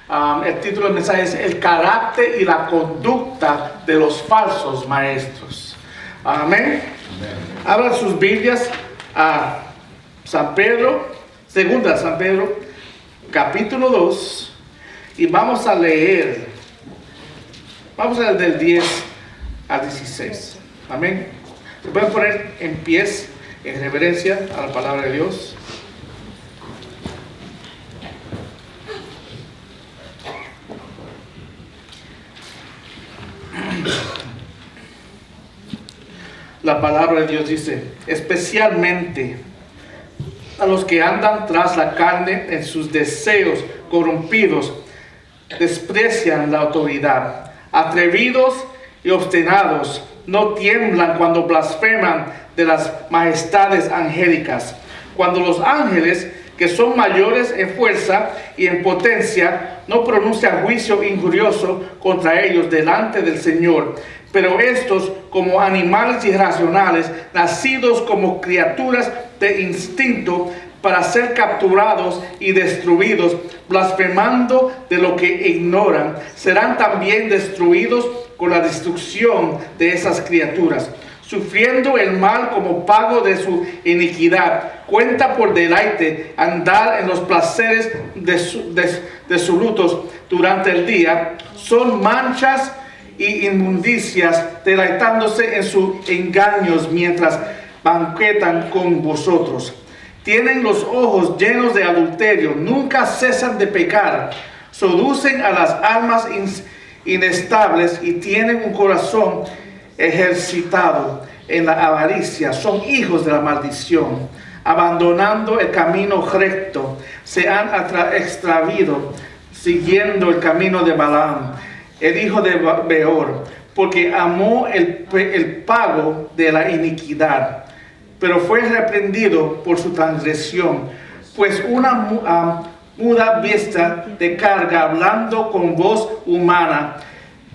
El título del mensaje es El carácter y la conducta de los falsos maestros. Amén. Abran sus Biblias a San Pedro, segunda San Pedro, capítulo 2, y vamos a leer del 10 al 16. Amén. Se pueden poner en pies en reverencia a la palabra de Dios. La palabra de Dios dice: especialmente a los que andan tras la carne en sus deseos corrompidos, desprecian la autoridad. Atrevidos y obstinados, no tiemblan cuando blasfeman de las majestades angélicas. Cuando los ángeles, que son mayores en fuerza y en potencia, no pronuncian juicio injurioso contra ellos delante del Señor. Pero estos, como animales irracionales, nacidos como criaturas de instinto, para ser capturados y destruidos, blasfemando de lo que ignoran, serán también destruidos con la destrucción de esas criaturas, sufriendo el mal como pago de su iniquidad. Cuenta por deleite andar en los placeres disolutos durante el día. Son manchas y inmundicias, deleitándose en sus engaños mientras banquetan con vosotros. Tienen los ojos llenos de adulterio, nunca cesan de pecar, seducen a las almas inestables y tienen un corazón ejercitado en la avaricia. Son hijos de la maldición, abandonando el camino recto, se han extraviado siguiendo el camino de Balaam, el hijo de Beor, porque amó el pago de la iniquidad, pero fue reprendido por su transgresión. Pues una muda bestia de carga, hablando con voz humana,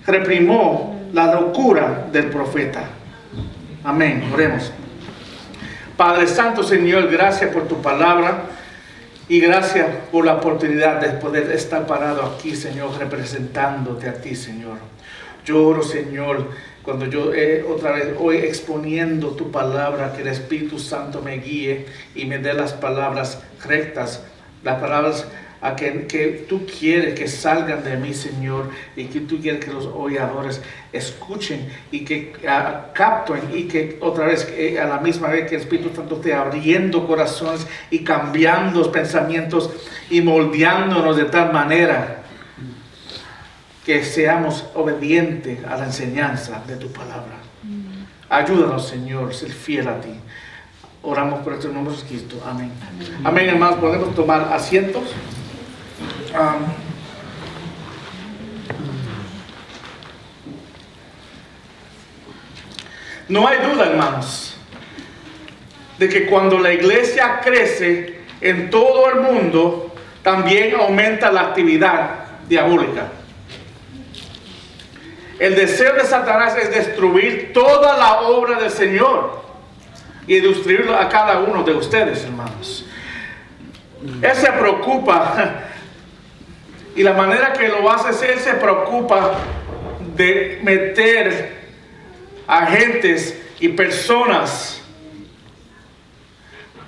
reprimó la locura del profeta. Amén. Oremos. Padre Santo, Señor, gracias por tu palabra y gracias por la oportunidad de poder estar parado aquí, Señor, representándote a ti, Señor. Yo oro, Señor, cuando yo otra vez hoy exponiendo tu palabra, que el Espíritu Santo me guíe y me dé las palabras rectas, las palabras que tú quieres que salgan de mí, Señor, y que tú quieres que los oidores escuchen y que capten, y que otra vez a la misma vez que el Espíritu Santo esté abriendo corazones y cambiando los pensamientos y moldeándonos de tal manera que seamos obedientes a la enseñanza de tu palabra. Ayúdanos, Señor, ser fiel a ti. Oramos por este nombre de Cristo. Amén. Amén, hermanos. Podemos tomar asientos. No hay duda, hermanos, de que cuando la iglesia crece en todo el mundo, también aumenta la actividad diabólica. El deseo de Satanás es destruir toda la obra del Señor y destruirlo a cada uno de ustedes, hermanos. Él se preocupa, y la manera que lo hace es, él se preocupa de meter agentes y personas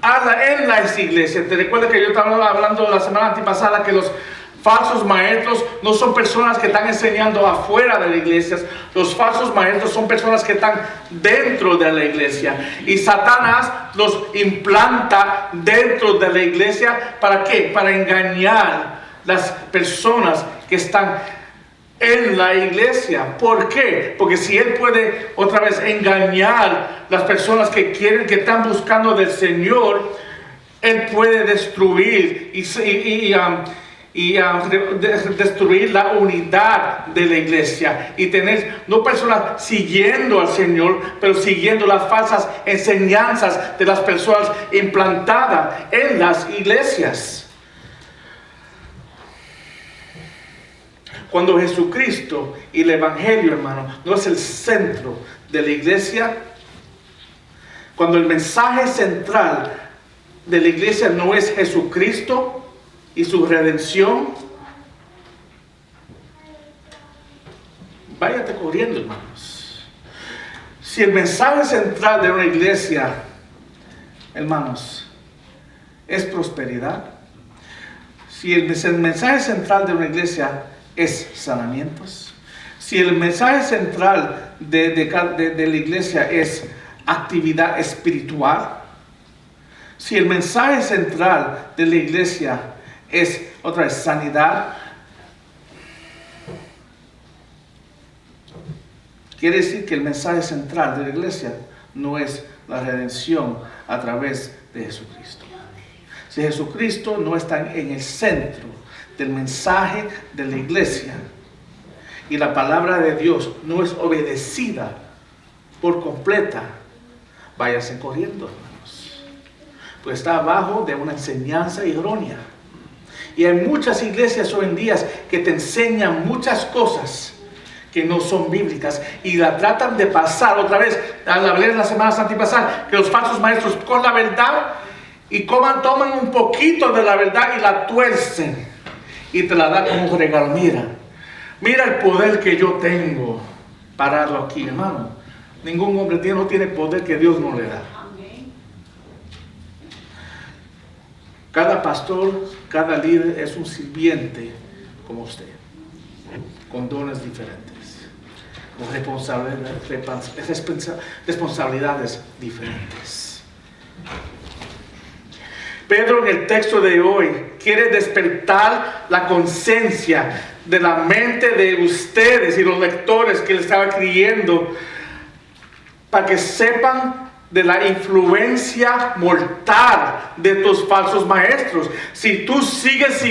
en las iglesias. Te recuerdas que yo estaba hablando la semana antepasada que los falsos maestros no son personas que están enseñando afuera de la iglesia. Los falsos maestros son personas que están dentro de la iglesia. Y Satanás los implanta dentro de la iglesia. ¿Para qué? Para engañar las personas que están en la iglesia. ¿Por qué? Porque si él puede otra vez engañar las personas que están buscando del Señor, él puede destruir destruir la unidad de la iglesia y tener no personas siguiendo al Señor, pero siguiendo las falsas enseñanzas de las personas implantadas en las iglesias. Cuando Jesucristo y el Evangelio, hermano, no es el centro de la iglesia, cuando el mensaje central de la iglesia no es Jesucristo y su redención, Si el mensaje central de una iglesia, hermanos, es prosperidad, si el mensaje central de una iglesia es sanamientos, si el mensaje central de la iglesia es actividad espiritual, si el mensaje central de la iglesia es otra vez sanidad, quiere decir que el mensaje central de la iglesia no es la redención a través de Jesucristo. Si Jesucristo no está en el centro del mensaje de la iglesia y la palabra de Dios no es obedecida por completa, váyase corriendo, hermanos. Pues está abajo de una enseñanza errónea. Y hay muchas iglesias hoy en día que te enseñan muchas cosas que no son bíblicas y la tratan de pasar otra vez. Hablé la semana antipasada que los falsos maestros con la verdad y toman un poquito de la verdad y la tuercen y te la dan como un regalo. Mira el poder que yo tengo. Pararlo aquí, hermano. Ningún hombre no tiene poder que Dios no le da. Cada pastor, cada líder es un sirviente como usted, con dones diferentes, con responsabilidades diferentes. Pedro en el texto de hoy quiere despertar la conciencia de la mente de ustedes y los lectores que le estaban escribiendo para que sepan de la influencia mortal de tus falsos maestros. Si tú sigues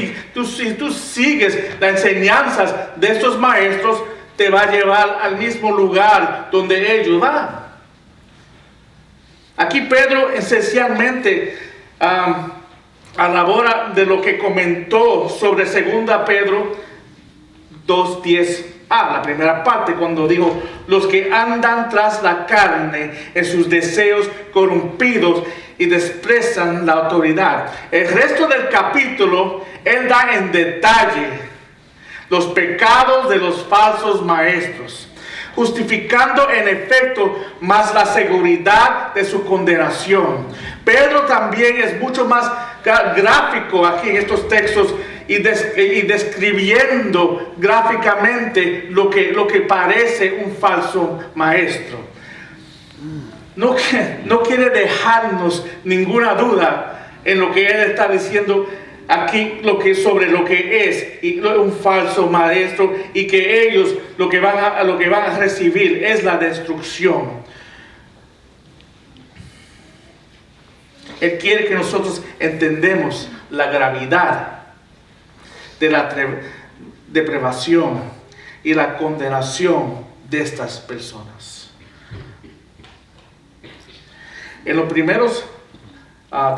las enseñanzas de estos maestros, te va a llevar al mismo lugar donde ellos van. Aquí Pedro esencialmente elabora de lo que comentó sobre 2 Pedro 2:10. La primera parte, cuando dijo, los que andan tras la carne en sus deseos corrompidos y desprecian la autoridad. El resto del capítulo, él da en detalle los pecados de los falsos maestros, justificando en efecto más la seguridad de su condenación. Pedro también es mucho más gráfico aquí en estos textos y describiendo gráficamente lo que parece un falso maestro. No quiere dejarnos ninguna duda en lo que él está diciendo aquí, sobre lo que es un falso maestro, y que ellos lo que van a recibir es la destrucción. Él quiere que nosotros entendamos la gravedad de la depravación y la condenación de estas personas. En los primeros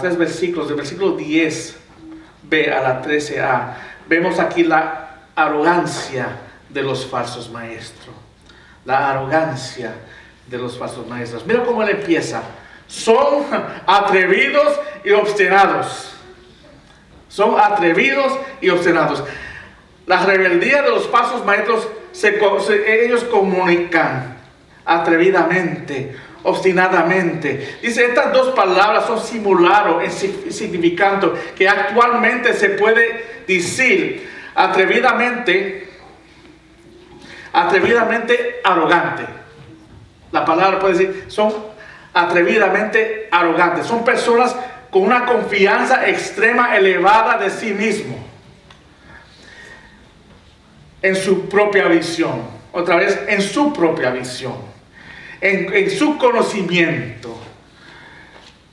3 versículos, del versículo 10b a la 13a, vemos aquí la arrogancia de los falsos maestros. La arrogancia de los falsos maestros. Mira cómo él empieza. Son atrevidos y obstinados. Son atrevidos y obstinados. La rebeldía de los falsos maestros, ellos comunican atrevidamente, obstinadamente. Dice, estas dos palabras son similares en significado, que actualmente se puede decir atrevidamente arrogante. La palabra puede decir, son atrevidamente arrogantes. Son personas con una confianza extrema, elevada de sí mismo, en su propia visión. Otra vez, en su propia visión, en su conocimiento,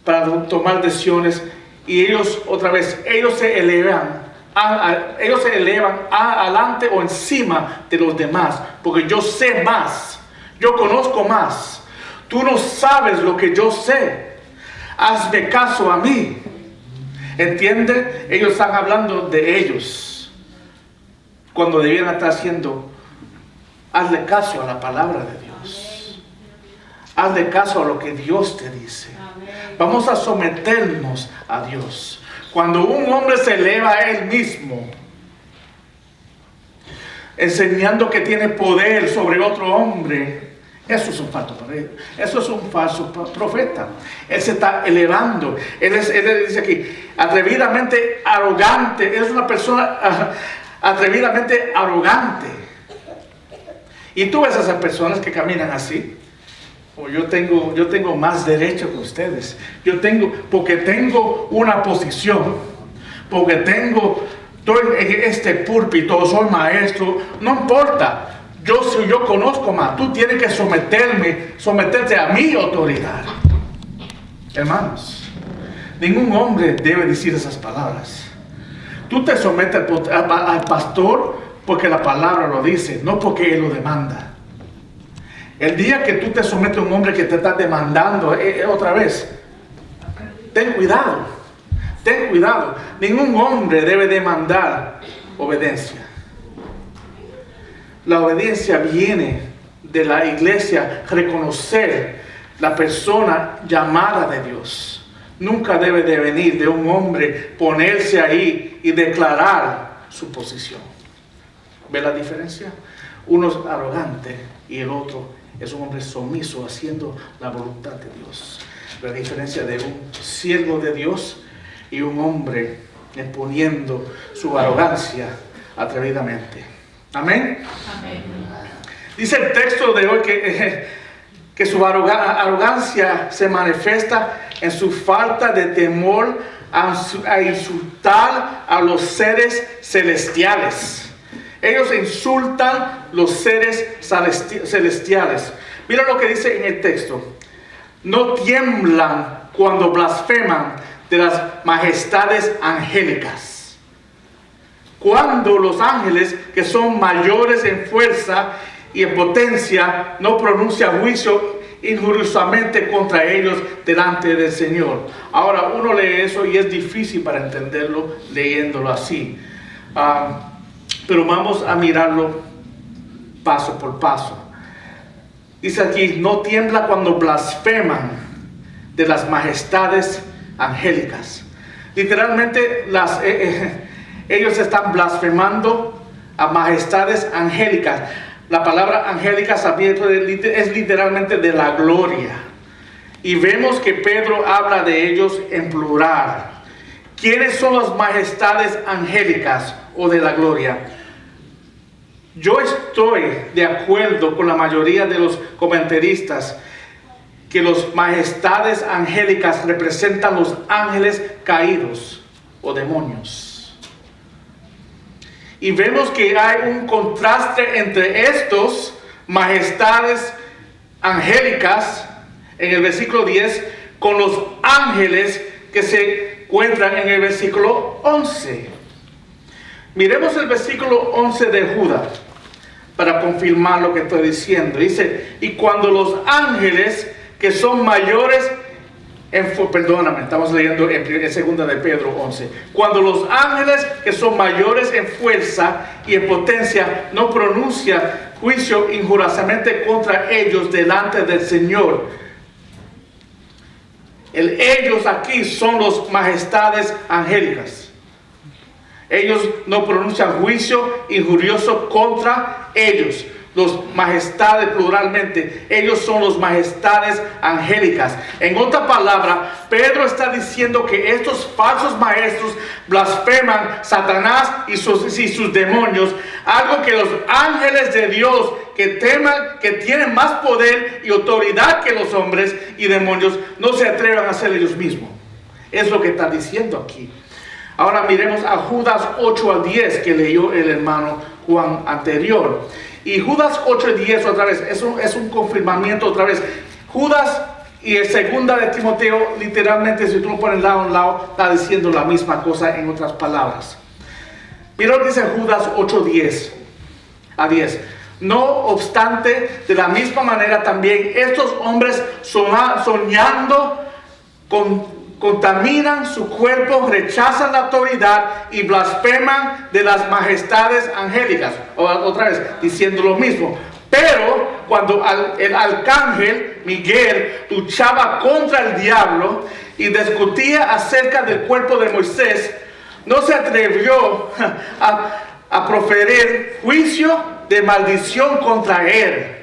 para tomar decisiones. Y ellos, otra vez, ellos se elevan adelante o encima de los demás, porque yo sé más, yo conozco más. Tú no sabes lo que yo sé. Hazme caso a mí. ¿Entiende? Ellos están hablando de ellos, cuando debieran estar haciendo, hazle caso a la palabra de Dios. Hazle caso a lo que Dios te dice. Vamos a someternos a Dios. Cuando un hombre se eleva a él mismo, enseñando que tiene poder sobre otro hombre, Eso es un falso profeta. Eso es un falso profeta. Él se está elevando. Él dice aquí, atrevidamente arrogante. Es una persona atrevidamente arrogante. Y tú ves a esas personas que caminan así. Oh, yo tengo más derecho que ustedes. Porque tengo una posición. Porque estoy en este púlpito, soy maestro. No importa. Yo conozco más. Tú tienes que someterte a mi autoridad. Hermanos, ningún hombre debe decir esas palabras. Tú te sometes al pastor porque la palabra lo dice, no porque él lo demanda. El día que tú te sometes a un hombre que te está demandando otra vez, ten cuidado. Ten cuidado. Ningún hombre debe demandar obediencia. La obediencia viene de la iglesia, reconocer la persona llamada de Dios. Nunca debe de venir de un hombre ponerse ahí y declarar su posición. ¿Ve la diferencia? Uno es arrogante y el otro es un hombre sumiso haciendo la voluntad de Dios. La diferencia de un siervo de Dios y un hombre exponiendo su arrogancia atrevidamente. Amén. Amén. Dice el texto de hoy que su arrogancia se manifiesta en su falta de temor a insultar a los seres celestiales. Ellos insultan los seres celestiales. Mira lo que dice en el texto. No tiemblan cuando blasfeman de las majestades angélicas. Cuando los ángeles, que son mayores en fuerza y en potencia, no pronuncian juicio injuriosamente contra ellos delante del Señor. Ahora uno lee eso y es difícil para entenderlo leyéndolo así. Pero vamos a mirarlo paso por paso. Dice aquí, no tiembla cuando blasfeman de las majestades angélicas. Literalmente ellos están blasfemando a majestades angélicas. La palabra angélica es literalmente de la gloria. Y vemos que Pedro habla de ellos en plural. ¿Quiénes son las majestades angélicas o de la gloria? Yo estoy de acuerdo con la mayoría de los comentaristas que las majestades angélicas representan los ángeles caídos o demonios. Y vemos que hay un contraste entre estos majestades angélicas en el versículo 10 con los ángeles que se encuentran en el versículo 11. Miremos el versículo 11 de Judas para confirmar lo que estoy diciendo. Dice, y cuando los ángeles que son mayores estamos leyendo en 2 de Pedro 11. Cuando los ángeles que son mayores en fuerza y en potencia no pronuncian juicio injuriosamente contra ellos delante del Señor. Ellos aquí son los majestades angélicas. Ellos no pronuncian juicio injurioso contra ellos. Los majestades pluralmente, ellos son los majestades angélicas. En otra palabra, Pedro está diciendo que estos falsos maestros blasfeman Satanás y sus demonios, algo que los ángeles de Dios que tienen más poder y autoridad que los hombres y demonios no se atrevan a hacer ellos mismos. Es lo que está diciendo aquí. Ahora miremos a Judas 8 al 10 que leyó el hermano Juan anterior. Y Judas 8:10 otra vez, es un confirmamiento otra vez. Judas y el 2 de Timoteo, literalmente, si tú lo pones lado a lado, está diciendo la misma cosa en otras palabras. Mira lo que dice Judas 8:10 a 10. No obstante, de la misma manera también, estos hombres soñando contaminan su cuerpo, rechazan la autoridad y blasfeman de las majestades angélicas. Otra vez, diciendo lo mismo. Pero cuando el arcángel Miguel luchaba contra el diablo y discutía acerca del cuerpo de Moisés, no se atrevió a proferir juicio de maldición contra él,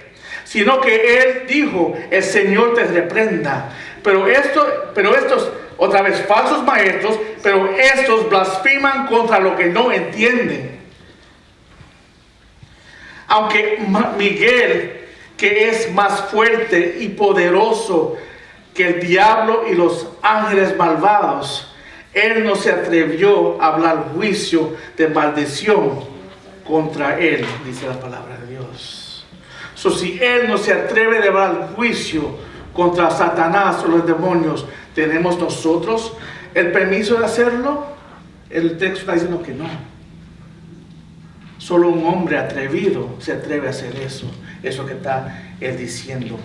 sino que Él dijo, el Señor te reprenda. Pero estos, otra vez, falsos maestros, pero estos blasfeman contra lo que no entienden. Aunque Miguel, que es más fuerte y poderoso que el diablo y los ángeles malvados, él no se atrevió a hablar juicio de maldición contra él, dice la palabra de Dios. Si él no se atreve a hablar juicio contra Satanás o los demonios, ¿tenemos nosotros el permiso de hacerlo? El texto está diciendo que no. Solo un hombre atrevido se atreve a hacer eso. Eso que está él diciendo.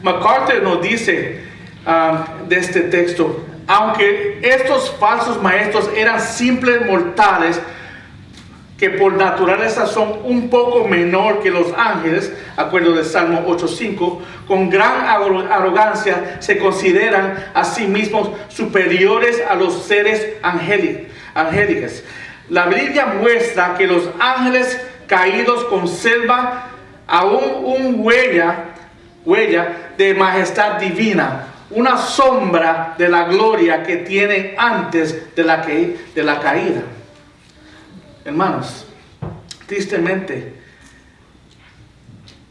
MacArthur nos dice de este texto, aunque estos falsos maestros eran simples mortales, que por naturaleza son un poco menor que los ángeles, acuerdo del Salmo 8:5, con gran arrogancia se consideran a sí mismos superiores a los seres angélicos. La Biblia muestra que los ángeles caídos conservan aún un huella de majestad divina, una sombra de la gloria que tienen antes de la caída. Hermanos, tristemente,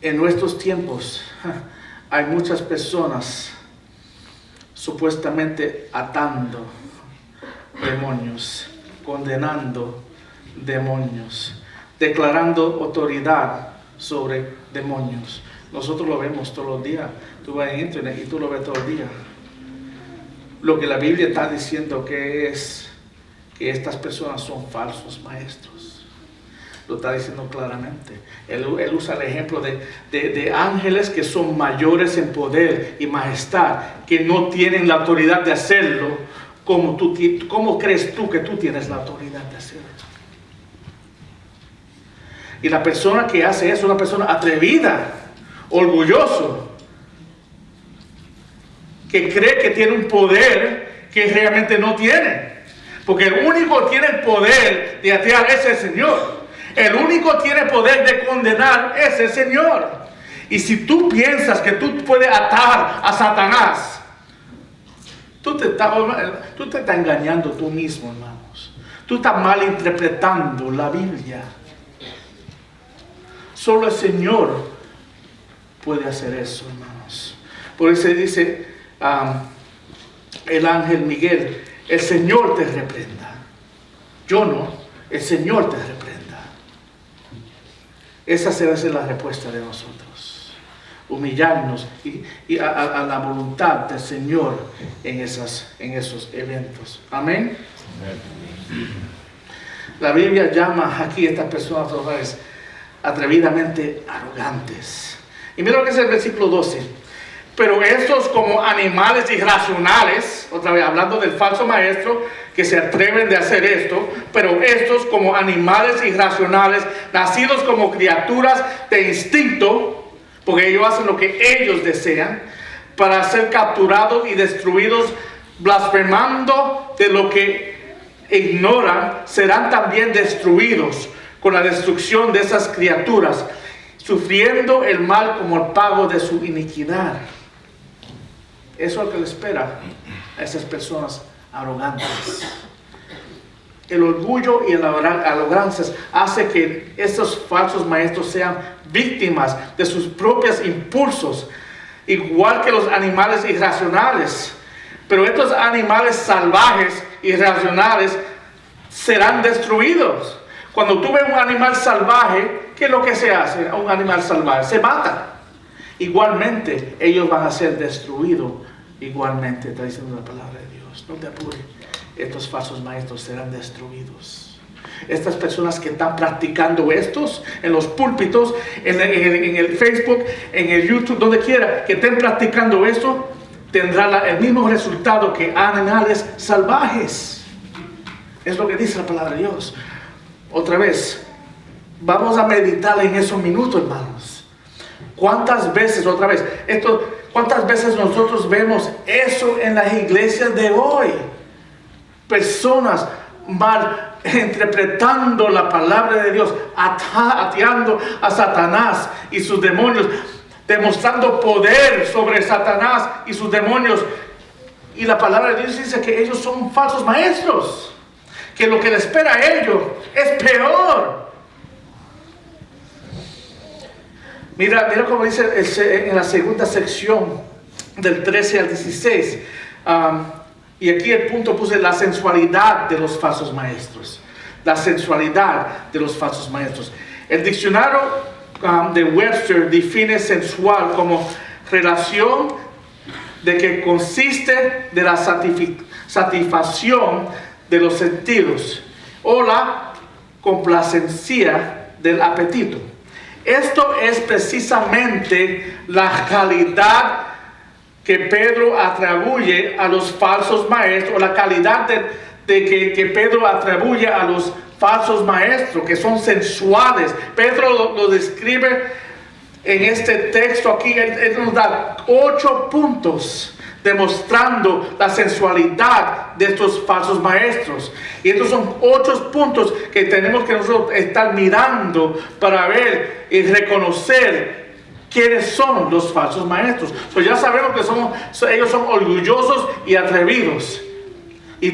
en nuestros tiempos hay muchas personas supuestamente atando demonios, condenando demonios, declarando autoridad sobre demonios. Nosotros lo vemos todos los días. Tú vas en internet y tú lo ves todo el día. Lo que la Biblia está diciendo que es que estas personas son falsos maestros. Lo está diciendo claramente. Él usa el ejemplo de ángeles que son mayores en poder y majestad, que no tienen la autoridad de hacerlo. ¿Cómo crees tú que tú tienes la autoridad de hacerlo? Y la persona que hace eso es una persona atrevida, orgulloso, que cree que tiene un poder que realmente no tiene. Porque el único que tiene el poder de atar es el Señor. El único que tiene poder de condenar es el Señor. Y si tú piensas que tú puedes atar a Satanás, tú te estás engañando tú mismo, hermanos. Tú estás malinterpretando la Biblia. Solo el Señor puede hacer eso, hermanos. Por eso dice el ángel Miguel, el Señor te reprenda. Yo no, el Señor te reprenda. Esa debe ser la respuesta de nosotros. Humillarnos y a la voluntad del Señor en esos eventos. Amén. La Biblia llama aquí a estas personas otra vez atrevidamente arrogantes. Y mira lo que es el versículo 12. Pero estos como animales irracionales, otra vez hablando del falso maestro, que se atreven de hacer esto, pero estos como animales irracionales, nacidos como criaturas de instinto, porque ellos hacen lo que ellos desean, para ser capturados y destruidos, blasfemando de lo que ignoran, serán también destruidos con la destrucción de esas criaturas, sufriendo el mal como el pago de su iniquidad. Eso es lo que le espera a esas personas arrogantes. El orgullo y la arrogancia hace que estos falsos maestros sean víctimas de sus propios impulsos, igual que los animales irracionales. Pero estos animales salvajes, irracionales, serán destruidos. Cuando tú ves un animal salvaje, ¿qué es lo que se hace a un animal salvaje? Se mata. Igualmente, ellos van a ser destruidos. Igualmente, está diciendo la palabra de Dios. No te apures. Estos falsos maestros serán destruidos. Estas personas que están practicando estos en los púlpitos, en el Facebook, en el YouTube, donde quiera, que estén practicando esto, tendrán el mismo resultado que animales salvajes. Es lo que dice la palabra de Dios. Otra vez, vamos a meditar en esos minutos, hermanos. ¿Cuántas veces, otra vez, cuántas veces nosotros vemos eso en las iglesias de hoy? Personas mal interpretando la palabra de Dios, ateando a Satanás y sus demonios, demostrando poder sobre Satanás y sus demonios. Y la palabra de Dios dice que ellos son falsos maestros, que lo que les espera a ellos es peor. Mira como dice en la segunda sección del 13 al 16. Y aquí el punto puse la sensualidad de los falsos maestros. La sensualidad de los falsos maestros. El diccionario de Webster define sensual como relación de que consiste de la satisfacción de los sentidos o la complacencia del apetito. Esto es precisamente la calidad que Pedro atribuye a los falsos maestros, o la calidad que Pedro atribuye a los falsos maestros, que son sensuales. Pedro lo describe en este texto aquí. Él nos da 8 puntos demostrando la sensualidad de estos falsos maestros. Y estos son 8 puntos que tenemos que nosotros estar mirando para ver y reconocer quiénes son los falsos maestros. Pues ya sabemos que ellos son orgullosos y atrevidos. Y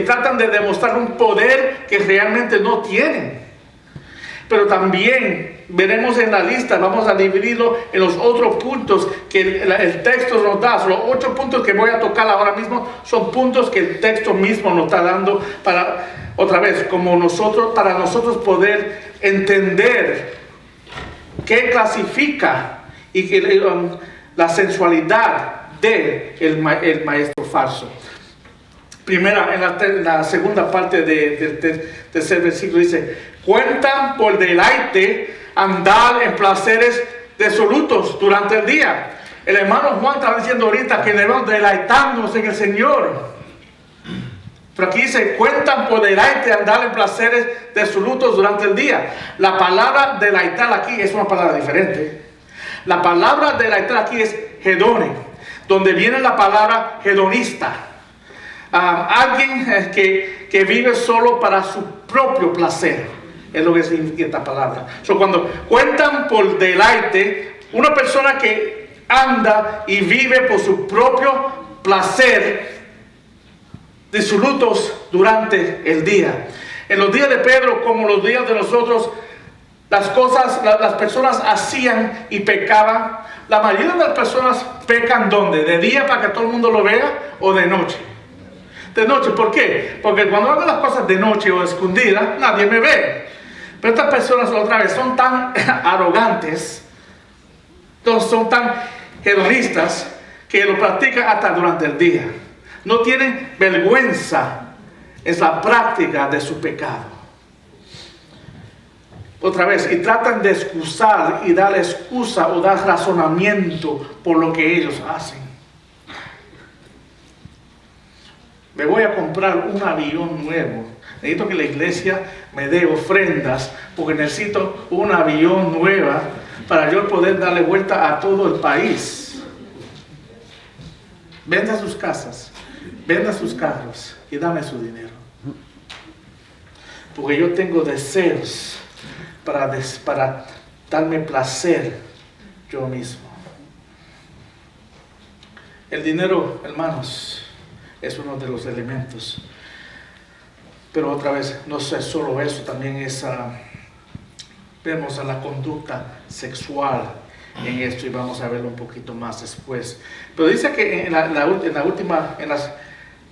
tratan de demostrar un poder que realmente no tienen. Pero también veremos en la lista, vamos a dividirlo en los otros puntos que el texto nos da. Los 8 puntos que voy a tocar ahora mismo son puntos que el texto mismo nos está dando para nosotros poder entender qué clasifica y la sensualidad del maestro falso. Primera, en la segunda parte del tercer versículo dice: cuentan por deleite andar en placeres disolutos durante el día. El hermano Juan estaba diciendo ahorita que debemos deleitarnos en el Señor. Pero aquí dice: cuentan por deleite andar en placeres disolutos durante el día. La palabra deleitar aquí es una palabra diferente. La palabra deleitar aquí es hedone, donde viene la palabra hedonista. Alguien que vive solo para su propio placer, es lo que significa esta palabra. Cuando cuentan por deleite, una persona que anda y vive por su propio placer, disolutos durante el día. En los días de Pedro, como los días de nosotros, las personas hacían y pecaban. La mayoría de las personas pecan ¿dónde? ¿De día para que todo el mundo lo vea o de noche? De noche, ¿por qué? Porque cuando hago las cosas de noche o escondidas, nadie me ve. Pero estas personas, otra vez, son tan arrogantes, son tan hedonistas, que lo practican hasta durante el día. No tienen vergüenza en la práctica de su pecado. Otra vez, y tratan de excusar y dar excusa o dar razonamiento por lo que ellos hacen. Me voy a comprar un avión nuevo. Necesito que la iglesia me dé ofrendas porque necesito un avión nuevo para yo poder darle vuelta a todo el país. Venda sus casas, venda sus carros y dame su dinero. Porque yo tengo deseos para darme placer yo mismo. El dinero, hermanos, es uno de los elementos. Pero otra vez, no es solo eso, también vemos a la conducta sexual en esto y vamos a verlo un poquito más después. Pero dice que en la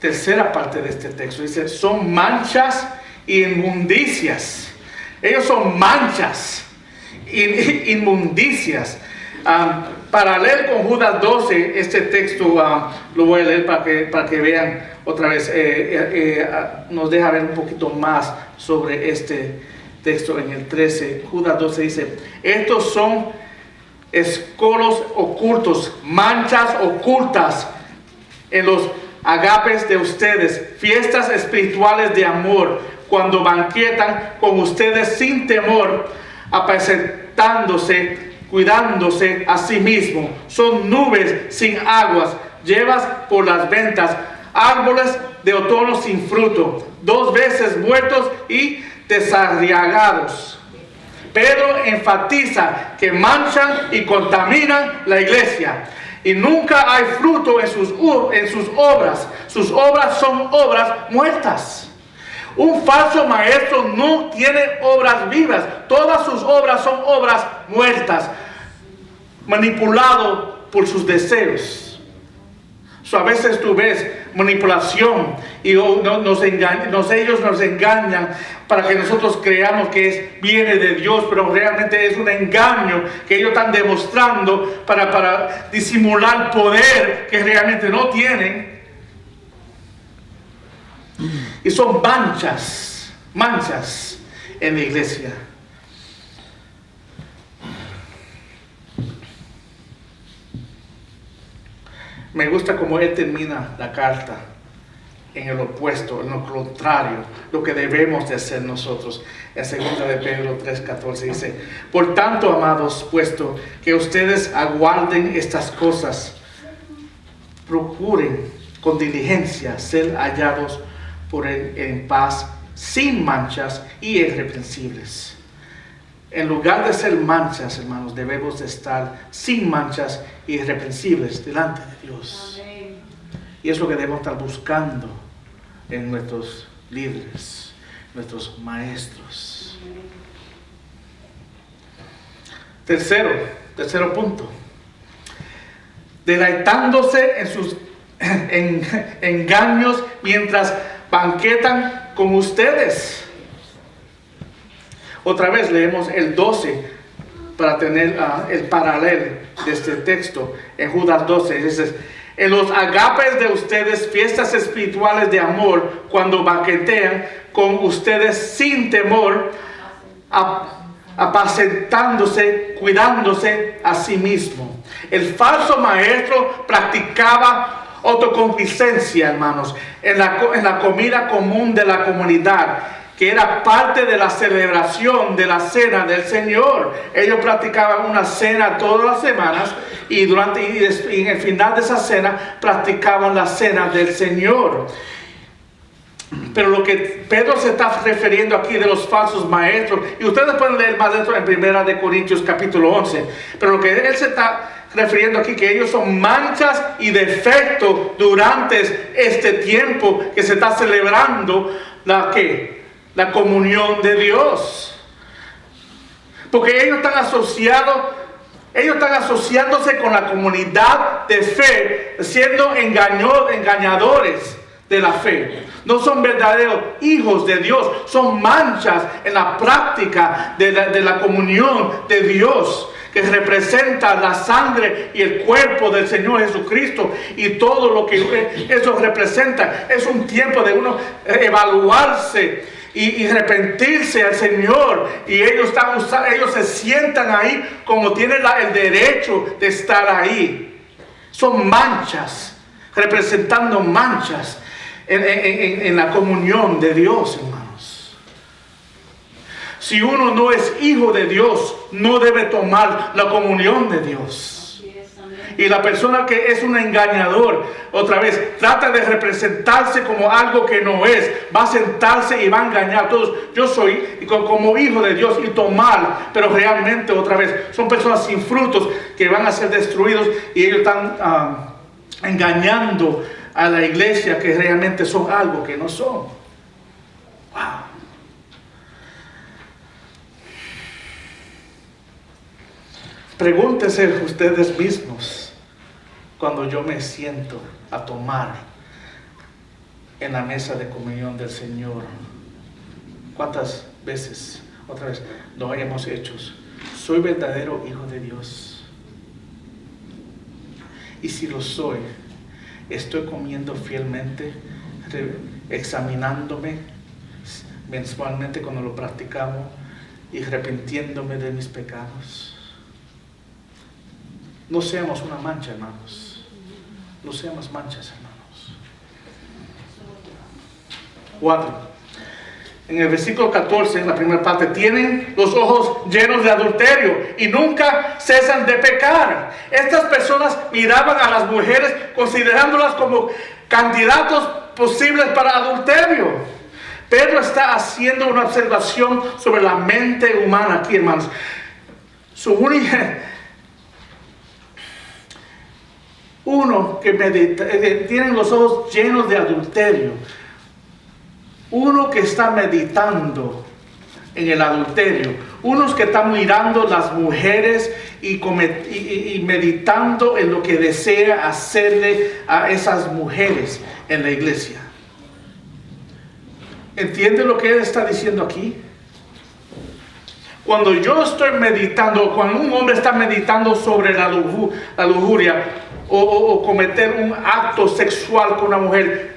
tercera parte de este texto, dice, son manchas y inmundicias. Ellos son manchas, inmundicias. Para leer con Judas 12, este texto lo voy a leer para que vean otra vez, nos deja ver un poquito más sobre este texto en el 13. Judas 12 dice: estos son escolos ocultos, manchas ocultas en los agapes de ustedes, fiestas espirituales de amor, cuando banquetan con ustedes sin temor, apacentándose, cuidándose a sí mismo. Son nubes sin aguas, llevas por las ventas, árboles de otoño sin fruto, 2 veces muertos y desarraigados. Pedro enfatiza que manchan y contaminan la iglesia. Y nunca hay fruto en sus obras. Sus obras son obras muertas. Un falso maestro no tiene obras vivas. Todas sus obras son obras muertas, manipulado por sus deseos. A veces tú ves manipulación y ellos nos engañan para que nosotros creamos que viene de Dios, pero realmente es un engaño que ellos están demostrando para disimular poder que realmente no tienen. Y son manchas en la iglesia. Me gusta cómo él termina la carta en el opuesto, en lo contrario, lo que debemos de hacer nosotros. En 2 de Pedro 3:14 dice: por tanto, amados, puesto que ustedes aguarden estas cosas, procuren con diligencia ser hallados por él en paz, sin manchas y irreprensibles. En lugar de ser manchas, hermanos, debemos de estar sin manchas y irreprensibles delante de Dios. Amén. Y es lo que debemos estar buscando en nuestros líderes, nuestros maestros. Amén. Tercero punto. Deleitándose en sus engaños mientras banquetan con ustedes. Otra vez leemos el 12 para tener el paralelo de este texto. En Judas 12 dice: en los agapes de ustedes, fiestas espirituales de amor, cuando banquetean con ustedes sin temor, apacentándose, cuidándose a sí mismo. El falso maestro practicaba autocomplacencia, hermanos, en la comida común de la comunidad, que era parte de la celebración de la cena del Señor. Ellos practicaban una cena todas las semanas y en el final de esa cena practicaban la cena del Señor. Pero lo que Pedro se está refiriendo aquí de los falsos maestros, y ustedes pueden leer más de esto en 1 de Corintios capítulo 11, pero lo que él se está refiriendo aquí, que ellos son manchas y defectos durante este tiempo que se está celebrando la comunión de Dios. Porque ellos están asociándose con la comunidad de fe, siendo engañadores de la fe. No son verdaderos hijos de Dios, son manchas en la práctica de la comunión de Dios, que representa la sangre y el cuerpo del Señor Jesucristo, y todo lo que eso representa. Es un tiempo de uno evaluarse y arrepentirse al Señor, y ellos se sientan ahí como tienen el derecho de estar ahí. Son manchas, representando manchas en la comunión de Dios, hermanos. Si uno no es hijo de Dios, no debe tomar la comunión de Dios. Y la persona que es un engañador, otra vez, trata de representarse como algo que no es, va a sentarse y va a engañar a todos. Yo soy como hijo de Dios y tomar, pero realmente, otra vez, son personas sin frutos que van a ser destruidos, y ellos están engañando a la iglesia, que realmente son algo que no son. Wow. Pregúntense ustedes mismos, cuando yo me siento a tomar en la mesa de comunión del Señor, ¿cuántas veces, otra vez, lo hemos hecho? ¿Soy verdadero hijo de Dios? Y si lo soy, ¿estoy comiendo fielmente, examinándome mensualmente cuando lo practicamos y arrepintiéndome de mis pecados? No seamos una mancha, hermanos. No seamos manchas, hermanos. 4. En el versículo 14, en la primera parte, tienen los ojos llenos de adulterio y nunca cesan de pecar. Estas personas miraban a las mujeres considerándolas como candidatos posibles para adulterio. Pedro está haciendo una observación sobre la mente humana aquí, hermanos. Uno que tiene los ojos llenos de adulterio. Uno que está meditando en el adulterio. Unos que están mirando las mujeres y meditando en lo que desea hacerle a esas mujeres en la iglesia. ¿Entiende lo que él está diciendo aquí? Cuando yo estoy meditando, cuando un hombre está meditando sobre la lujuria o cometer un acto sexual con una mujer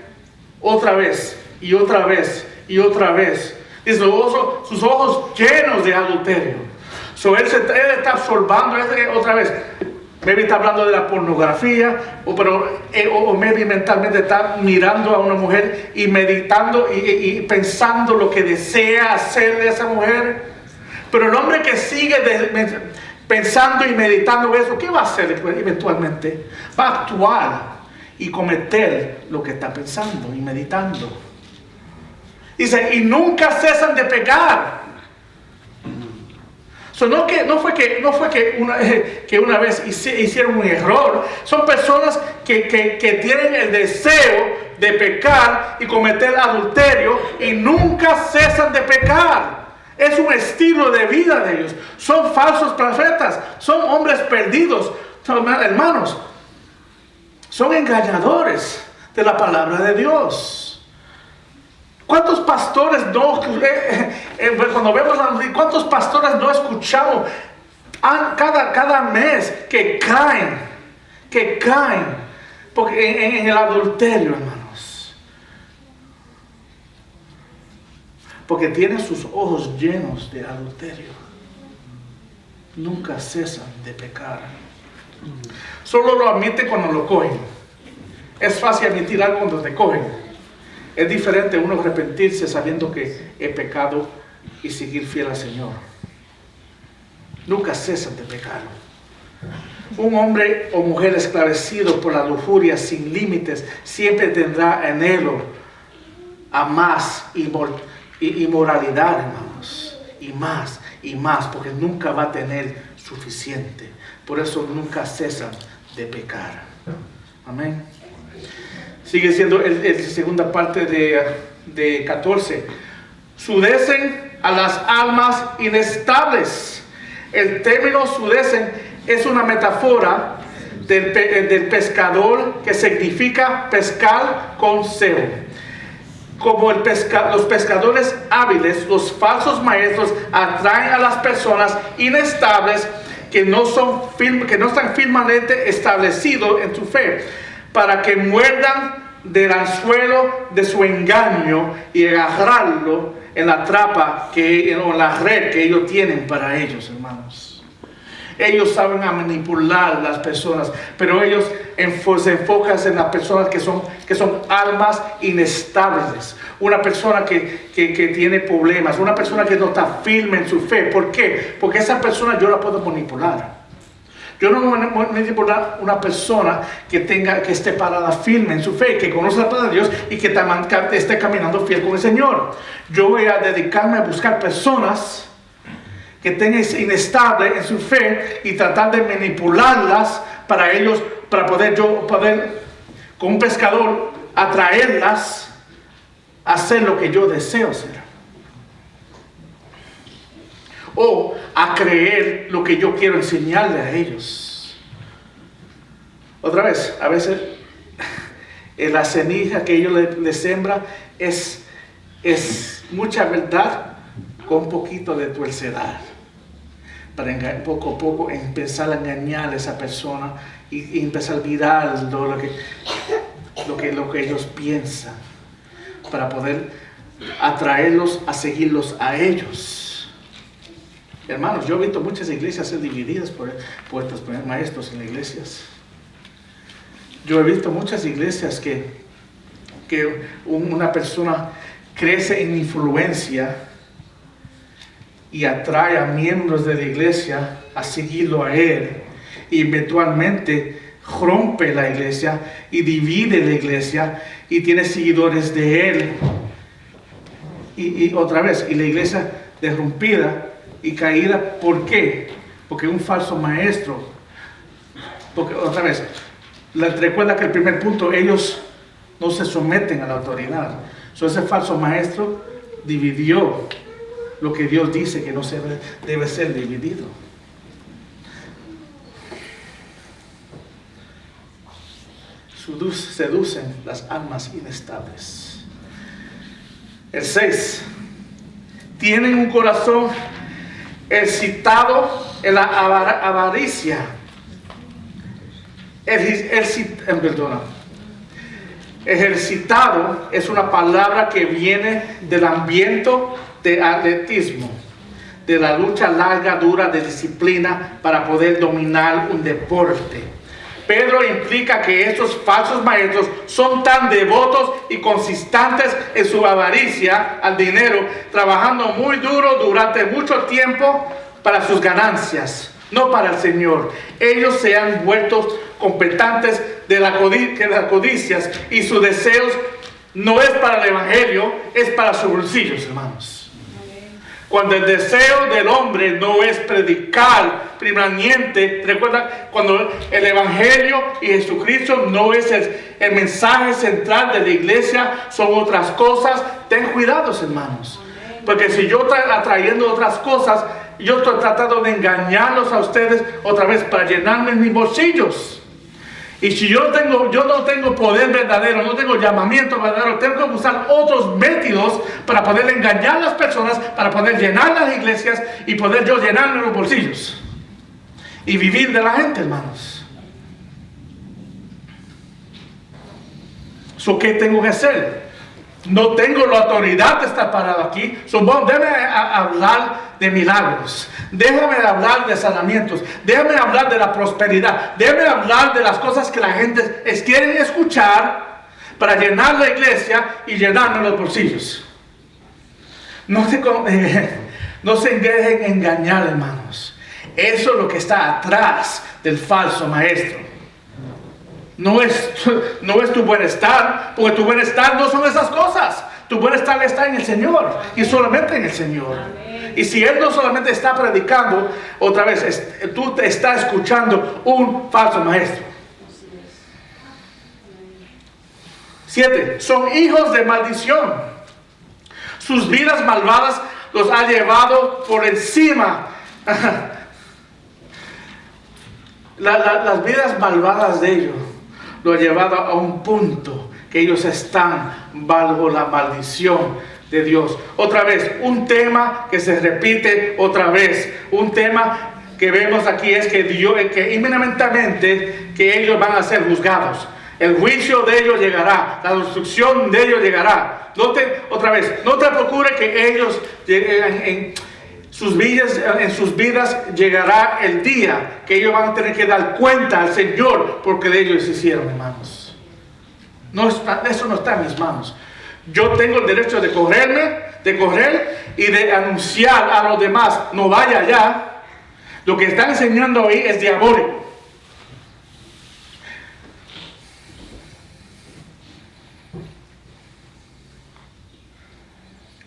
otra vez y otra vez y otra vez, dice, sus ojos llenos de adulterio. Él está absorbando otra vez. Maybe está hablando de la pornografía, o maybe mentalmente está mirando a una mujer y meditando y pensando lo que desea hacer de esa mujer. Pero el hombre que sigue pensando y meditando eso, ¿qué va a hacer eventualmente? Va a actuar y cometer lo que está pensando y meditando. Dice, y nunca cesan de pecar. No fue que una vez hicieron un error. Son personas que tienen el deseo de pecar y cometer adulterio y nunca cesan de pecar. Es un estilo de vida de ellos. Son falsos profetas. Son hombres perdidos. Hermanos, son engañadores de la palabra de Dios. ¿Cuántos pastores cuando vemos cuántos pastores no escuchamos cada mes que caen porque en el adulterio, hermanos? Porque tienen sus ojos llenos de adulterio. Nunca cesan de pecar. Solo lo admiten cuando lo cogen. Es fácil admitir algo cuando te cogen. Es diferente uno arrepentirse sabiendo que he pecado y seguir fiel al Señor. Nunca cesan de pecar. Un hombre o mujer esclarecido por la lujuria sin límites siempre tendrá anhelo a más inmoralidad, hermanos. Y más, porque nunca va a tener suficiente. Por eso nunca cesan de pecar. Amén. Sigue siendo la segunda parte de 14. Sudecen a las almas inestables. El término sudecen es una metáfora del pescador que significa pescar con celo. Como los pescadores hábiles, los falsos maestros atraen a las personas inestables que no están firmemente establecidos en su fe, para que muerdan del anzuelo de su engaño y agarrarlo en la trampa o en la red que ellos tienen para ellos, hermanos. Ellos saben a manipular las personas, pero ellos se enfocan en las personas que son almas inestables. Una persona que tiene problemas, una persona que no está firme en su fe. ¿Por qué? Porque esa persona yo la puedo manipular. Yo no voy a manipular una persona que esté parada firme en su fe, que conoce la palabra de Dios y que esté caminando fiel con el Señor. Yo voy a dedicarme a buscar personas que estén inestables en su fe y tratar de manipularlas para poder con un pescador, atraerlas a hacer lo que yo deseo hacer. O a creer lo que yo quiero enseñarle a ellos. Otra vez, a veces la ceniza que ellos le sembran es mucha verdad con un poquito de tuercedad. Para poco a poco empezar a engañar a esa persona y empezar a olvidar lo que ellos piensan, para poder atraerlos a seguirlos a ellos. Hermanos, yo he visto muchas iglesias ser divididas por estos maestros en las iglesias. Yo he visto muchas iglesias que una persona crece en influencia y atrae a miembros de la iglesia a seguirlo a él, y eventualmente rompe la iglesia y divide la iglesia y tiene seguidores de él. Y otra vez, y la iglesia derrumpida y caída, ¿por qué? Porque un falso maestro, porque otra vez, recuerda que el primer punto, ellos no se someten a la autoridad. Ese falso maestro dividió lo que Dios dice que no se debe ser dividido. Seducen las almas inestables. El 6. Tienen un corazón excitado en la avaricia. Ejercitado es una palabra que viene del ambiente de atletismo, de la lucha larga, dura, de disciplina para poder dominar un deporte. Pedro implica que estos falsos maestros son tan devotos y consistentes en su avaricia al dinero, trabajando muy duro durante mucho tiempo para sus ganancias, no para el Señor. Ellos se han vuelto competentes de las codicias y sus deseos no es para el evangelio, es para sus bolsillos, hermanos. Cuando el deseo del hombre no es predicar primeramente, recuerda, cuando el evangelio y Jesucristo no es el mensaje central de la iglesia, son otras cosas. Ten cuidado, hermanos, porque si yo estoy atrayendo otras cosas, yo estoy tratando de engañarlos a ustedes otra vez para llenarme mis bolsillos. Y si yo no tengo poder verdadero, no tengo llamamiento verdadero, tengo que usar otros métodos para poder engañar a las personas, para poder llenar las iglesias y poder yo llenarme los bolsillos y vivir de la gente, hermanos. ¿Qué tengo que hacer? No tengo la autoridad de estar parado aquí. Déjame hablar de milagros. Déjame hablar de sanamientos. Déjame hablar de la prosperidad. Déjame hablar de las cosas que la gente quiere escuchar para llenar la iglesia y llenarme los bolsillos. No se dejen engañar, hermanos. Eso es lo que está atrás del falso maestro. No es tu bienestar, porque tu bienestar no son esas cosas. Tu bienestar está en el Señor y solamente en el Señor. Amén. Y si Él no solamente está predicando, otra vez, tú te estás escuchando un falso maestro. 7. Son hijos de maldición. Sus vidas malvadas los ha llevado por encima. Las vidas malvadas de ellos lo ha llevado a un punto que ellos están bajo la maldición de Dios. Otra vez, un tema que se repite otra vez. Un tema que vemos aquí es que inminentemente que ellos van a ser juzgados. El juicio de ellos llegará, la destrucción de ellos llegará. No te procure que ellos en sus vidas llegará el día que ellos van a tener que dar cuenta al Señor porque de ellos se hicieron, hermanos. Eso no está en mis manos. Yo tengo el derecho de correr y de anunciar a los demás, no vaya allá. Lo que están enseñando ahí es diabólico.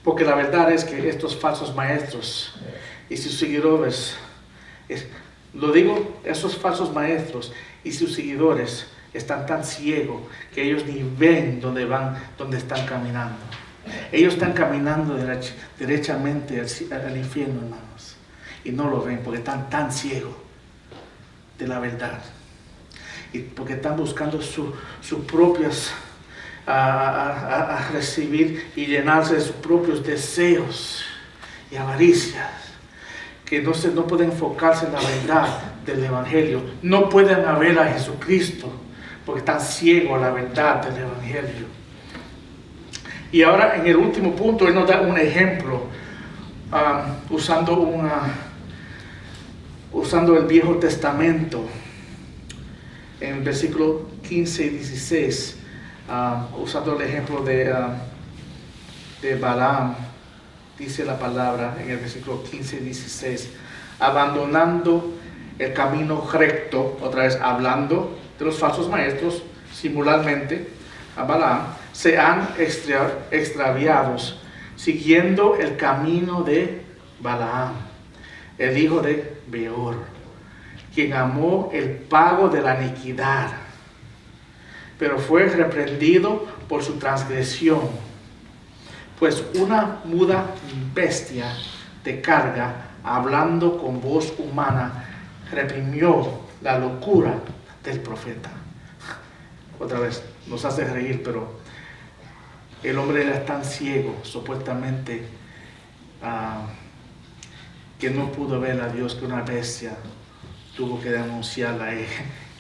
Porque la verdad es que estos falsos maestros y sus seguidores, esos falsos maestros y sus seguidores están tan ciegos que ellos ni ven dónde están caminando. Ellos están caminando derechamente al infierno, hermanos. Y no lo ven porque están tan ciegos de la verdad. Y porque están buscando sus propias a recibir y llenarse de sus propios deseos y avaricias, que no pueden enfocarse en la verdad del evangelio, no pueden ver a Jesucristo porque están ciegos a la verdad del evangelio. Y ahora en el último punto él nos da un ejemplo usando el Viejo Testamento en el versículo 15 y 16. Usando el ejemplo de Balaam, dice la palabra en el versículo 15 y 16, abandonando el camino recto, otra vez hablando de los falsos maestros, similarmente a Balaam, se han extraviados, siguiendo el camino de Balaam, el hijo de Beor, quien amó el pago de la iniquidad, pero fue reprendido por su transgresión, pues una muda bestia de carga, hablando con voz humana, reprimió la locura del profeta. Otra vez, nos hace reír, pero el hombre era tan ciego, supuestamente, que no pudo ver a Dios, que una bestia tuvo que denunciarle a él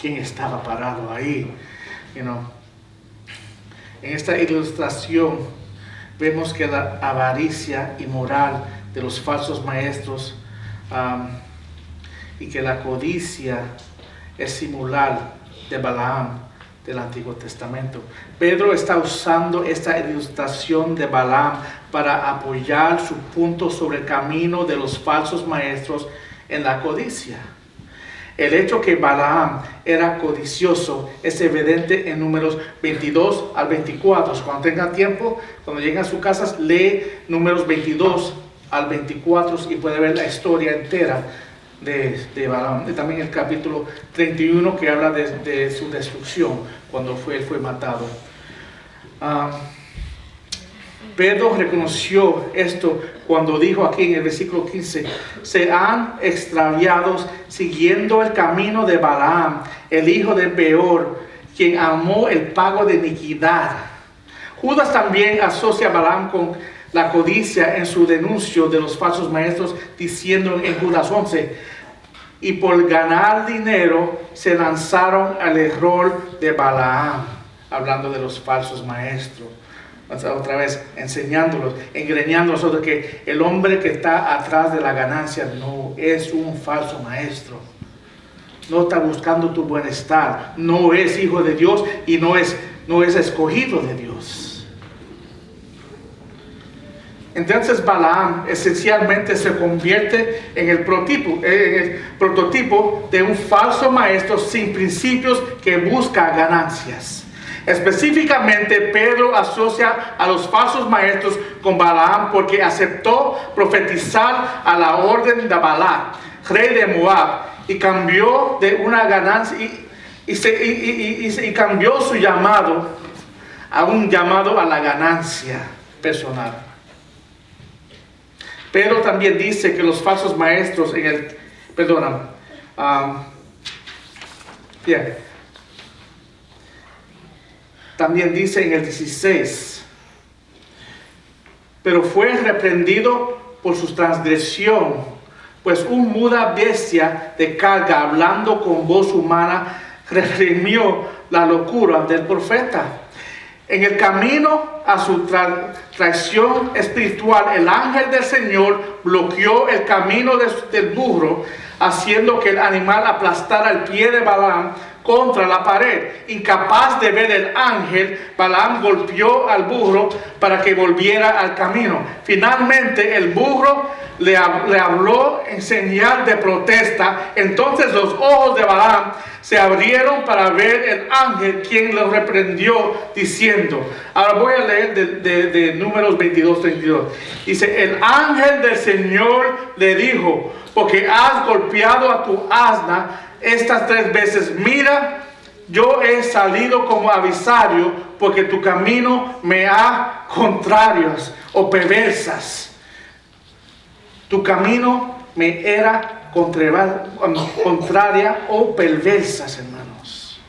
quién estaba parado ahí. En esta ilustración vemos que la avaricia inmoral de los falsos maestros y que la codicia es similar de Balaam del Antiguo Testamento. Pedro está usando esta ilustración de Balaam para apoyar su punto sobre el camino de los falsos maestros en la codicia. El hecho que Balaam era codicioso es evidente en Números 22 al 24. Cuando tengan tiempo, cuando lleguen a sus casas, lee Números 22 al 24 y puede ver la historia entera de Balaam. Y también el capítulo 31 que habla de su destrucción cuando él fue matado. Pedro reconoció esto cuando dijo aquí en el versículo 15: se han extraviado siguiendo el camino de Balaam, el hijo de Beor, quien amó el pago de iniquidad. Judas también asocia a Balaam con la codicia en su denuncio de los falsos maestros, diciendo en Judas 11: y por ganar dinero se lanzaron al error de Balaam, hablando de los falsos maestros. Otra vez enseñándolos, engreñándolos de que el hombre que está atrás de la ganancia no es un falso maestro, no está buscando tu bienestar, no es hijo de Dios y no es escogido de Dios. Entonces Balaam esencialmente se convierte en el prototipo de un falso maestro sin principios que busca ganancias. Específicamente, Pedro asocia a los falsos maestros con Balaam porque aceptó profetizar a la orden de Balac, rey de Moab, y cambió de una ganancia y cambió su llamado a un llamado a la ganancia personal. Pedro también dice que los falsos maestros también dice en el 16: pero fue reprendido por su transgresión, pues un muda bestia de carga, hablando con voz humana, reprimió la locura del profeta. En el camino a su traición espiritual, el ángel del Señor bloqueó el camino del burro, haciendo que el animal aplastara el pie de Balaam contra la pared. Incapaz de ver el ángel, Balaam golpeó al burro para que volviera al camino. Finalmente el burro le habló en señal de protesta. Entonces los ojos de Balaam se abrieron para ver el ángel, quien lo reprendió diciendo. Ahora voy a leer de Números 22-32. Dice: el ángel del Señor le dijo: porque has golpeado a tu asna estas 3 veces, mira, yo he salido como avisario, porque tu camino me ha contrarios o perversas. Tu camino me era contraria o perversas, hermanos.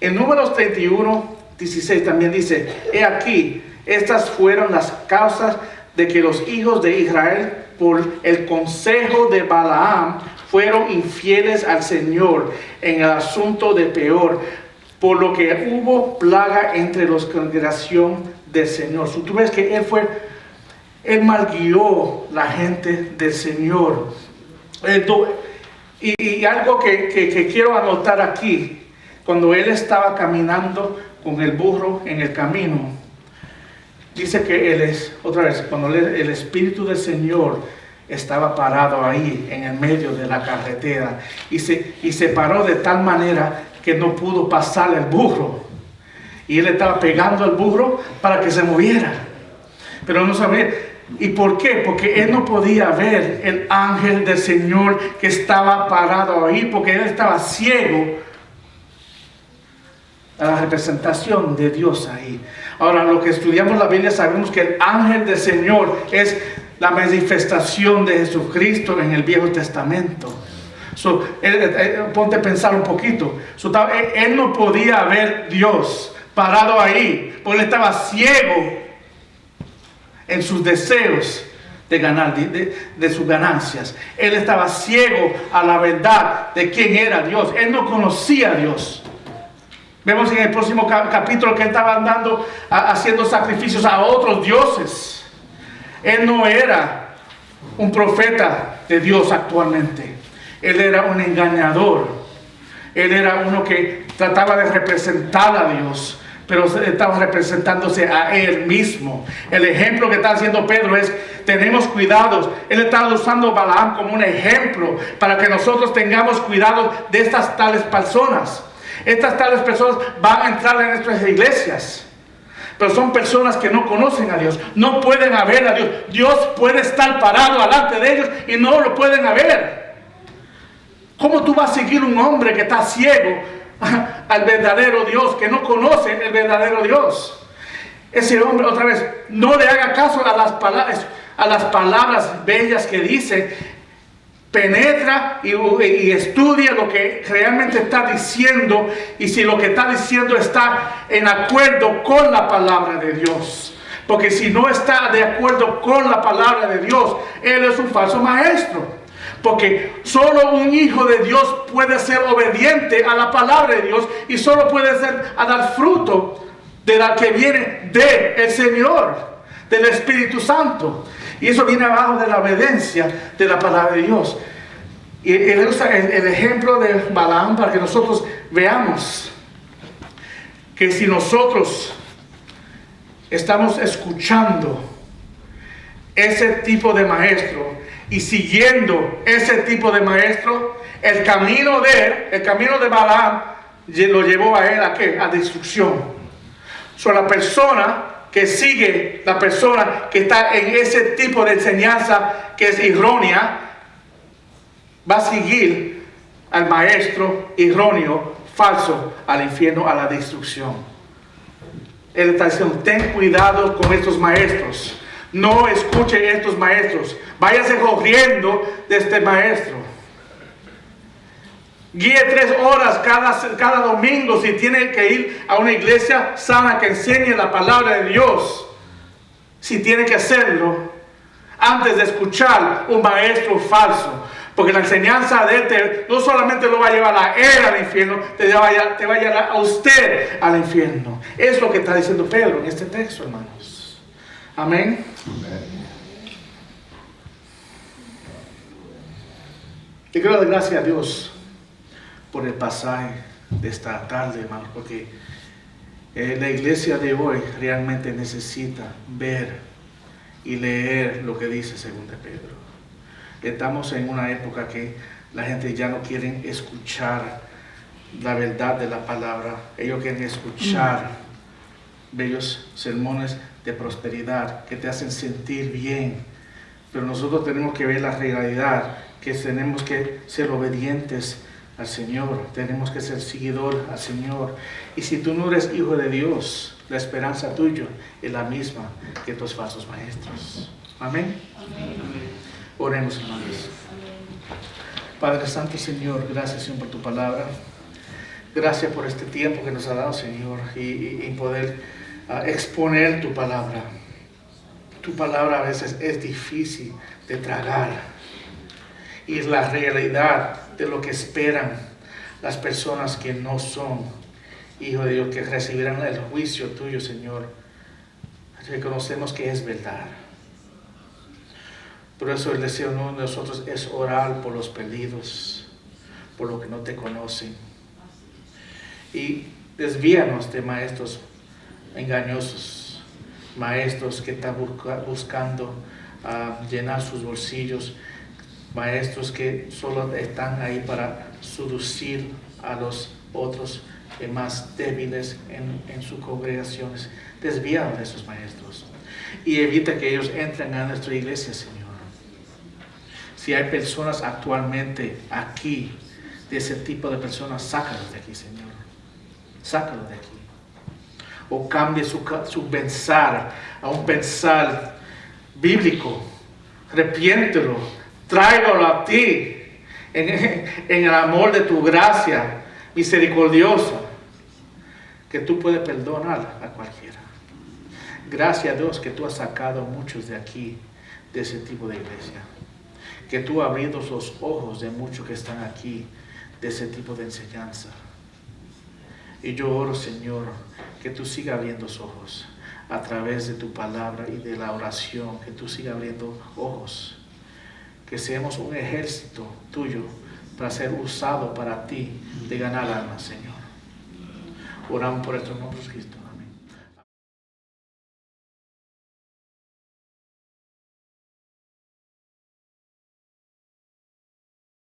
En Números 31:16 también dice: he aquí, estas fueron las causas de que los hijos de Israel, por el consejo de Balaam, fueron infieles al Señor en el asunto de Peor, por lo que hubo plaga entre los congregación del Señor. So, tú ves que él malguió la gente del Señor. Y algo que quiero anotar aquí: cuando él estaba caminando con el burro en el camino, dice que cuando el Espíritu del Señor estaba parado ahí en el medio de la carretera, y se paró de tal manera que no pudo pasar el burro. Y él estaba pegando al burro para que se moviera. Pero no sabía. ¿Y por qué? Porque él no podía ver el ángel del Señor que estaba parado ahí, porque él estaba ciego a la representación de Dios ahí. Ahora, lo que estudiamos la Biblia, sabemos que el ángel del Señor es la manifestación de Jesucristo en el Viejo Testamento. Ponte a pensar un poquito. Él no podía ver Dios parado ahí, porque él estaba ciego en sus deseos de ganar, de sus ganancias. Él estaba ciego a la verdad de quién era Dios. Él no conocía a Dios. Vemos en el próximo capítulo que él estaba andando haciendo sacrificios a otros dioses. Él no era un profeta de Dios actualmente. Él era un engañador. Él era uno que trataba de representar a Dios, pero estaba representándose a él mismo. El ejemplo que está haciendo Pedro es, tenemos cuidados. Él está usando a Balaam como un ejemplo para que nosotros tengamos cuidado de estas tales personas. Estas tales personas van a entrar en nuestras iglesias, pero son personas que no conocen a Dios, no pueden ver a Dios. Dios puede estar parado delante de ellos y no lo pueden ver. ¿Cómo tú vas a seguir un hombre que está ciego al verdadero Dios, que no conoce el verdadero Dios? Ese hombre, otra vez, no le haga caso a las palabras bellas que dice. Penetra y estudia lo que realmente está diciendo, y si lo que está diciendo está en acuerdo con la palabra de Dios. Porque si no está de acuerdo con la palabra de Dios, él es un falso maestro. Porque solo un hijo de Dios puede ser obediente a la palabra de Dios, y solo puede a dar fruto de la que viene del Señor, del Espíritu Santo. Y eso viene abajo de la obediencia de la palabra de Dios. Y él usa el ejemplo de Balaam para que nosotros veamos que si nosotros estamos escuchando ese tipo de maestro y siguiendo ese tipo de maestro, el camino de Balaam lo llevó a él ¿a qué? A destrucción. La persona que sigue, la persona que está en ese tipo de enseñanza que es errónea, va a seguir al maestro erróneo, falso, al infierno, a la destrucción. Él está diciendo, ten cuidado con estos maestros. No escuche estos maestros. Váyase corriendo de este maestro. Guíe 3 horas cada domingo si tiene que ir a una iglesia sana que enseñe la palabra de Dios. Si tiene que hacerlo antes de escuchar un maestro falso. Porque la enseñanza de él no solamente lo va a llevar a él al infierno, te va a llevar a usted al infierno. Es lo que está diciendo Pedro en este texto, hermanos. Amén. Te quiero dar gracias a Dios por el pasaje de esta tarde, hermano, porque la iglesia de hoy realmente necesita ver y leer lo que dice 2 Pedro. Estamos en una época que la gente ya no quiere escuchar la verdad de la palabra. Ellos quieren escuchar bellos sermones de prosperidad que te hacen sentir bien. Pero nosotros tenemos que ver la realidad, que tenemos que ser obedientes al Señor, tenemos que ser seguidor al Señor. Y si tú no eres hijo de Dios, la esperanza tuya es la misma que tus falsos maestros. Amén. Amén. Oremos, hermanos. Padre Santo, Señor, gracias, Señor, por tu palabra. Gracias por este tiempo que nos ha dado, Señor, y poder exponer tu palabra. Tu palabra a veces es difícil de tragar. Y es la realidad de lo que esperan las personas que no son hijos de Dios, que recibirán el juicio tuyo, Señor. Reconocemos que es verdad. Por eso el deseo de nosotros es orar por los perdidos, por los que no te conocen. Y desvíanos de maestros engañosos, maestros que están buscando llenar sus bolsillos, maestros que solo están ahí para seducir a los otros más débiles en sus congregaciones. Desvíalos de esos maestros y evita que ellos entren a nuestra iglesia, Señor. Si hay personas actualmente aquí, de ese tipo de personas, sácalos de aquí, Señor. Sácalos de aquí. O cambie su pensar a un pensar bíblico. Arrepiéntelo. Tráigalo a ti en el amor de tu gracia misericordiosa, que tú puedes perdonar a cualquiera. Gracias a Dios que tú has sacado a muchos de aquí, de ese tipo de iglesia. Que tú has abierto los ojos de muchos que están aquí, de ese tipo de enseñanza. Y yo oro, Señor, que tú sigas abriendo los ojos a través de tu palabra y de la oración, que tú sigas abriendo ojos. Que seamos un ejército tuyo para ser usado para ti de ganar almas, Señor. Oramos por estos nombres, Cristo.